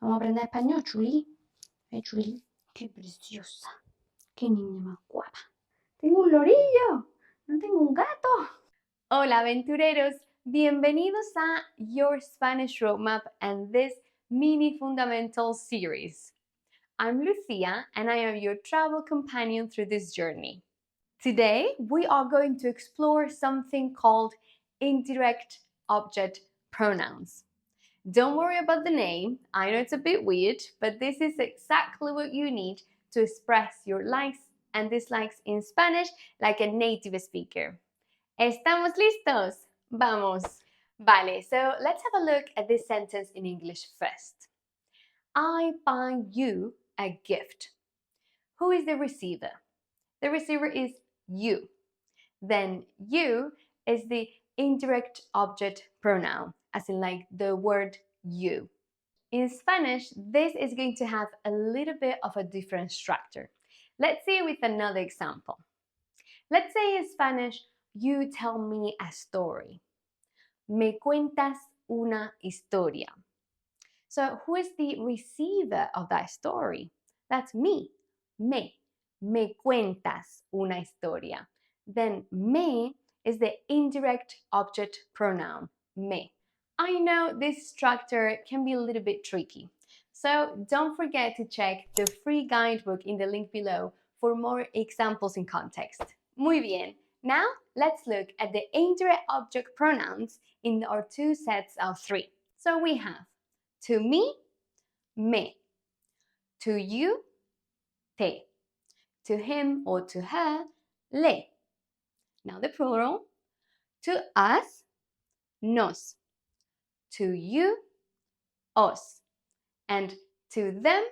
Vamos a aprender español, Chuli. Chuli. Qué preciosa. Qué niña más guapa. Tengo un lorillo. No tengo un gato. Hola, aventureros. Bienvenidos a Your Spanish Roadmap and this mini fundamental series. I'm Lucia and I am your travel companion through this journey. Today, we are going to explore something called indirect object pronouns. Don't worry about the name. I know it's a bit weird, but this is exactly what you need to express your likes and dislikes in Spanish like a native speaker. ¿Estamos listos? Vamos! Vale, so let's have a look at this sentence in English first. I buy you a gift. Who is the receiver? The receiver is you. Then you is the indirect object pronoun, as in like the word you. In Spanish, this is going to have a little bit of a different structure. Let's see with another example. Let's say in Spanish, you tell me a story. Me cuentas una historia. So who is the receiver of that story? That's me. Me cuentas una historia. Then me is the indirect object pronoun, me. I know this structure can be a little bit tricky, so don't forget to check the free guidebook in the link below for more examples in context. Muy bien. Now let's look at the indirect object pronouns in our two sets of three. So we have to me, me. To you, te. To him or to her, le. Now the plural. To us, nos. To you, os. And to them,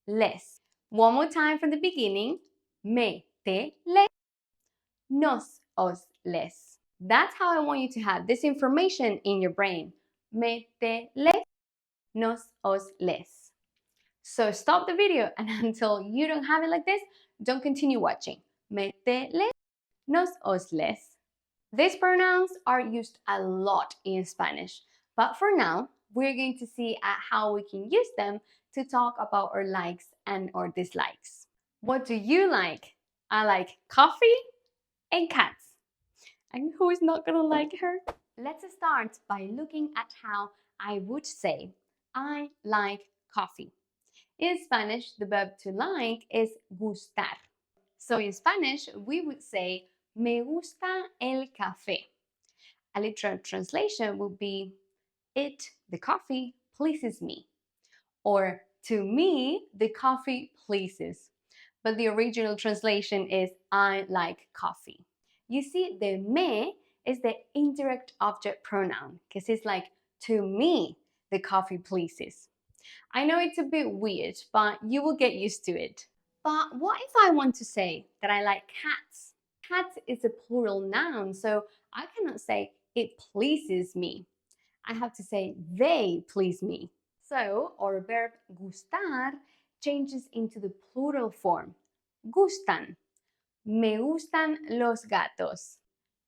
les. One more time from the beginning. Me, te, le. Nos, os, les. That's how I want you to have this information in your brain. Me, te, le. Nos, os, les. So stop the video, and until you don't have it like this, don't continue watching. Me, te, le. Nos, os, les. These pronouns are used a lot in Spanish, but for now, we're going to see how we can use them to talk about our likes and our dislikes. What do you like? I like coffee and cats. And who is not gonna like her? Let's start by looking at how I would say I like coffee. In Spanish, the verb to like is gustar. So in Spanish, we would say me gusta el café. A literal translation would be it, the coffee, pleases me. Or to me, the coffee pleases. But the original translation is I like coffee. You see, the me is the indirect object pronoun because it's like to me, the coffee pleases. I know it's a bit weird, but you will get used to it. But what if I want to say that I like cats? Cats is a plural noun, so I cannot say it pleases me. I have to say they please me. So our verb gustar changes into the plural form. Gustan. Me gustan los gatos.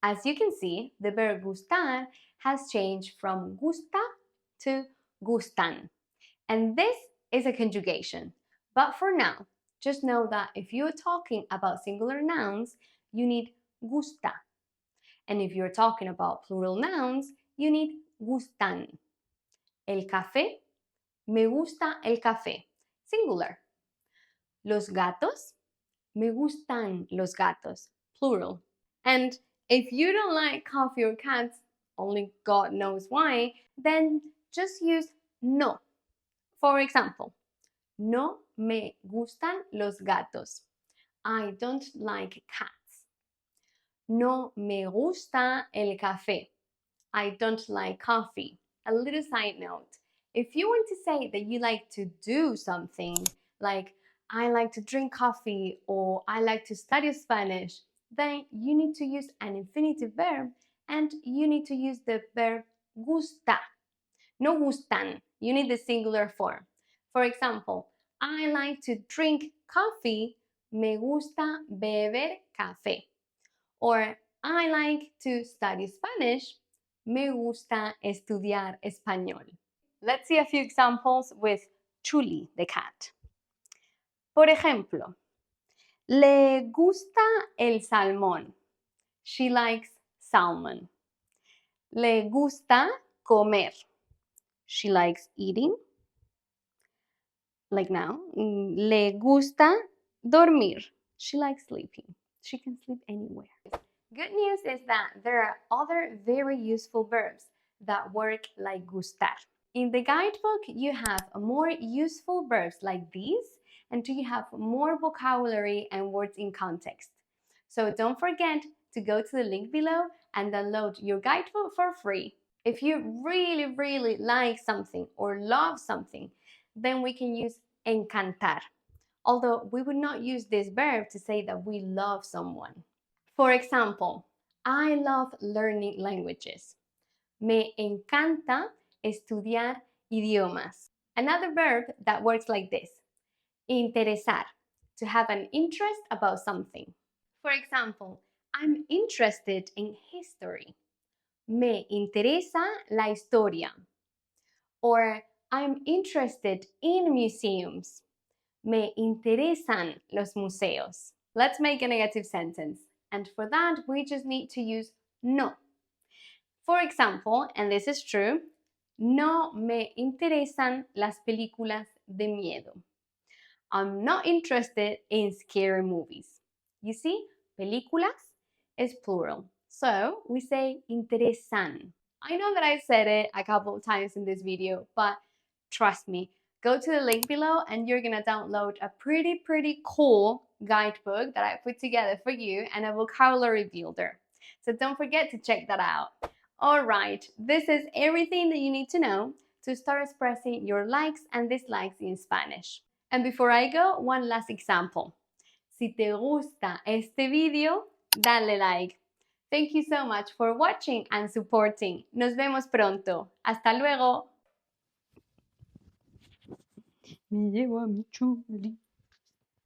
As you can see, the verb gustar has changed from gusta to gustan. And this is a conjugation. But for now, just know that if you're talking about singular nouns, you need gusta. And if you're talking about plural nouns, you need gustan. El café, me gusta el café. Singular. Los gatos, me gustan los gatos. Plural. And if you don't like coffee or cats, only God knows why, then just use no. For example, no me gustan los gatos. I don't like cats. No me gusta el café. I don't like coffee. A little side note. If you want to say that you like to do something, like I like to drink coffee or I like to study Spanish, then you need to use an infinitive verb and you need to use the verb gusta. No gustan. You need the singular form. For example, I like to drink coffee. Me gusta beber café. Or I like to study Spanish. Me gusta estudiar español. Let's see a few examples with Chuli, the cat. Por ejemplo, le gusta el salmón. She likes salmon. Le gusta comer. She likes eating. Like now. Le gusta dormir. She likes sleeping. She can sleep anywhere. Good news is that there are other very useful verbs that work like gustar. In the guidebook, you have more useful verbs like these, and you have more vocabulary and words in context. So don't forget to go to the link below and download your guidebook for free. If you really like something or love something, then we can use encantar. Although we would not use this verb to say that we love someone. For example, I love learning languages. Me encanta estudiar idiomas. Another verb that works like this. Interesar, to have an interest about something. For example, I'm interested in history. Me interesa la historia. Or I'm interested in museums. Me interesan los museos. Let's make a negative sentence. And for that, we just need to use no. For example, and this is true, no me interesan las películas de miedo. I'm not interested in scary movies. You see, películas is plural. So we say interesan. I know that I said it a couple of times in this video, but trust me, go to the link below and you're gonna download a pretty cool guidebook that I put together for you and a vocabulary builder. So don't forget to check that out. Alright, this is everything that you need to know to start expressing your likes and dislikes in Spanish. And before I go, one last example. Si te gusta este video, dale like. Thank you so much for watching and supporting. Nos vemos pronto. Hasta luego. Me llevo a mi chuli.